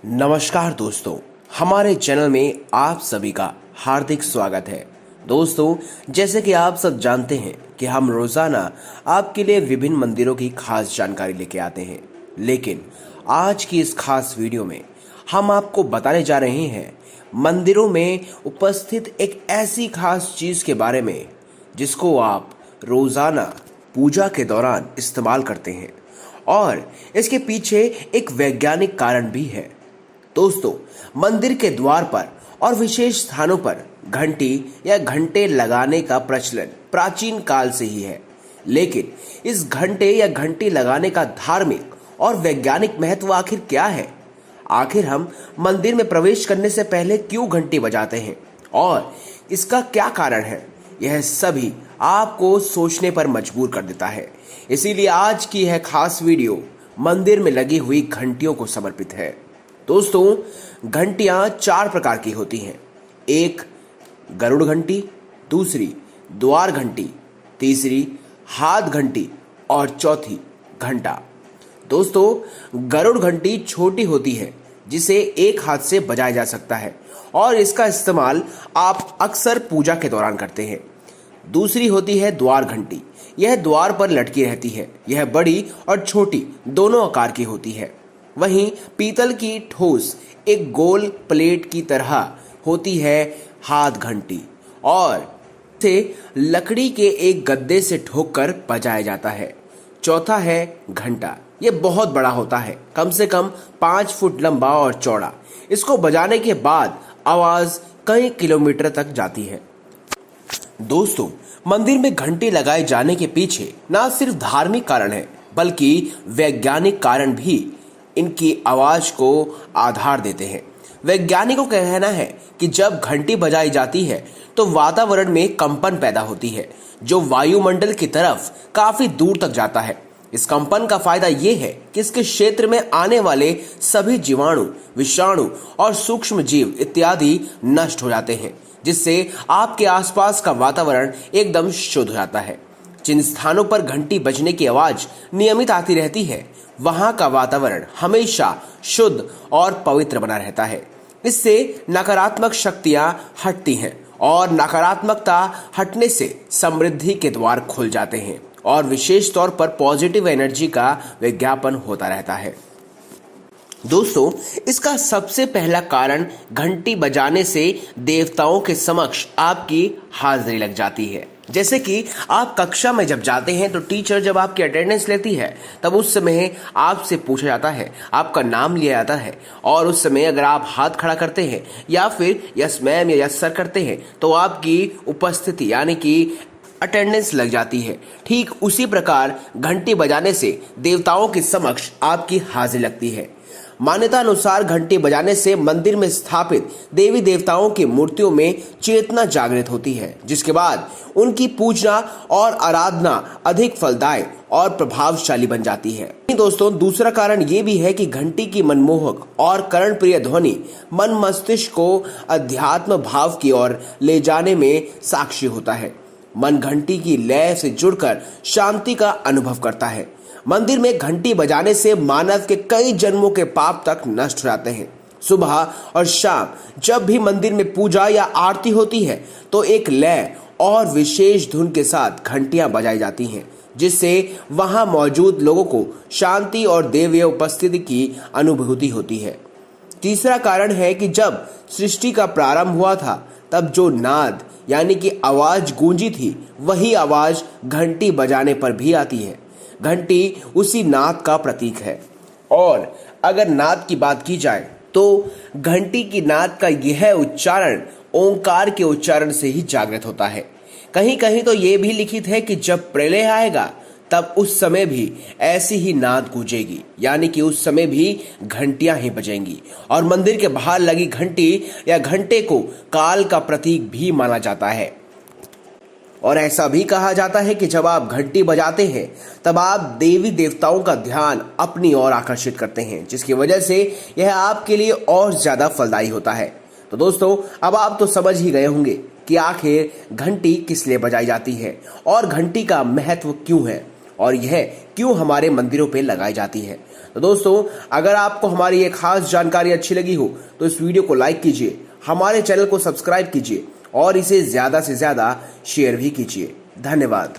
नमस्कार दोस्तों, हमारे चैनल में आप सभी का हार्दिक स्वागत है। दोस्तों, जैसे कि आप सब जानते हैं कि हम रोजाना आपके लिए विभिन्न मंदिरों की खास जानकारी लेके आते हैं, लेकिन आज की इस खास वीडियो में हम आपको बताने जा रहे हैं मंदिरों में उपस्थित एक ऐसी खास चीज के बारे में जिसको आप रोजाना पूजा के दौरान इस्तेमाल करते हैं और इसके पीछे एक वैज्ञानिक कारण भी है। दोस्तों, मंदिर के द्वार पर और विशेष स्थानों पर घंटी या घंटे लगाने का प्रचलन प्राचीन काल से ही है, लेकिन इस घंटे या घंटी लगाने का धार्मिक और वैज्ञानिक महत्व आखिर क्या है? आखिर हम मंदिर में प्रवेश करने से पहले क्यों घंटी बजाते हैं और इसका क्या कारण है? यह सभी आपको सोचने पर मजबूर कर देता है। इसीलिए आज की यह खास वीडियो मंदिर में लगी हुई घंटियों को समर्पित है। दोस्तों, घंटियां 4 प्रकार की होती हैं। एक गरुड़ घंटी, दूसरी द्वार घंटी, तीसरी हाथ घंटी और चौथी घंटा। दोस्तों, गरुड़ घंटी छोटी होती है जिसे एक हाथ से बजाया जा सकता है और इसका इस्तेमाल आप अक्सर पूजा के दौरान करते हैं। दूसरी होती है द्वार घंटी। यह द्वार पर लटकी रहती है। यह बड़ी और छोटी दोनों आकार की होती है। वहीं पीतल की ठोस एक गोल प्लेट की तरह होती है हाथ घंटी और इसे लकड़ी के एक गद्दे से ठोककर बजाया जाता है। चौथा है घंटा। यह बहुत बड़ा होता है, कम से कम 5 फुट लंबा और चौड़ा। इसको बजाने के बाद आवाज कई किलोमीटर तक जाती है। दोस्तों, मंदिर में घंटी लगाए जाने के पीछे न सिर्फ धार्मिक कारण है बल्कि वैज्ञानिक कारण भी इनकी आवाज को आधार देते हैं। वैज्ञानिकों का कहना है कि जब घंटी बजाई जाती है तो वातावरण में कंपन पैदा होती है जो वायुमंडल की तरफ काफी दूर तक जाता है। इस कंपन का फायदा यह है कि इसके क्षेत्र में आने वाले सभी जीवाणु, विषाणु और सूक्ष्म जीव इत्यादि नष्ट हो जाते हैं, जिससे आपके आसपास का वातावरण एकदम शुद्ध हो जाता है। जिन स्थानों पर घंटी बजने की आवाज नियमित आती रहती है, वहां का वातावरण हमेशा शुद्ध और पवित्र बना रहता है। इससे नकारात्मक शक्तियां हटती हैं और नकारात्मकता हटने से समृद्धि के द्वार खुल जाते हैं और विशेष तौर पर पॉजिटिव एनर्जी का विज्ञापन होता रहता है। दोस्तों, इसका सबसे पहला कारण घंटी बजाने से देवताओं के समक्ष आपकी हाजिरी लग जाती है। जैसे कि आप कक्षा में जब जाते हैं तो टीचर जब आपकी अटेंडेंस लेती है तब उस समय आपसे पूछा जाता है, आपका नाम लिया जाता है और उस समय अगर आप हाथ खड़ा करते हैं या फिर यस मैम या यस सर करते हैं तो आपकी उपस्थिति यानी कि अटेंडेंस लग जाती है। ठीक उसी प्रकार घंटी बजाने से देवताओं के समक्ष आपकी हाजिरी लगती है। मान्यता अनुसार घंटी बजाने से मंदिर में स्थापित देवी देवताओं की मूर्तियों में चेतना जागृत होती है, जिसके बाद उनकी पूजा और आराधना अधिक फलदायी और प्रभावशाली बन जाती है। दोस्तों, दूसरा कारण ये भी है कि घंटी की मनमोहक और कर्णप्रिय ध्वनि मन मस्तिष्क को अध्यात्म भाव की ओर ले जाने में साक्षी होता है। मन घंटी की लय से जुड़कर शांति का अनुभव करता है। मंदिर में घंटी बजाने से मानव के कई जन्मों के पाप तक नष्ट हो जाते हैं। सुबह और शाम जब भी मंदिर में पूजा या आरती होती है तो एक लय और विशेष धुन के साथ घंटियां बजाई जाती हैं, जिससे वहां मौजूद लोगों को शांति और दैवीय उपस्थिति की अनुभूति होती है। तीसरा कारण है कि जब सृष्टि का प्रारंभ हुआ था तब जो नाद यानी कि आवाज गूंजी थी, वही आवाज घंटी बजाने पर भी आती है। घंटी उसी नाद का प्रतीक है और अगर नाद की बात की जाए तो घंटी की नाद का यह उच्चारण ओंकार के उच्चारण से ही जागृत होता है। कहीं कहीं तो यह भी लिखित है कि जब प्रलय आएगा तब उस समय भी ऐसी ही नाद गूंजेगी, यानी कि उस समय भी घंटियां ही बजेंगी। और मंदिर के बाहर लगी घंटी या घंटे को काल का प्रतीक भी माना जाता है और ऐसा भी कहा जाता है कि जब आप घंटी बजाते हैं तब आप देवी देवताओं का ध्यान अपनी ओर आकर्षित करते हैं, जिसकी वजह से यह आपके लिए और ज्यादा फलदायी होता है। तो दोस्तों, अब आप तो समझ ही गए होंगे कि आखिर घंटी किस लिए बजाई जाती है और घंटी का महत्व क्यों है और यह क्यों हमारे मंदिरों पे लगाई जाती है। तो दोस्तों, अगर आपको हमारी ये खास जानकारी अच्छी लगी हो तो इस वीडियो को लाइक कीजिए, हमारे चैनल को सब्सक्राइब कीजिए और इसे ज्यादा से ज्यादा शेयर भी कीजिए। धन्यवाद।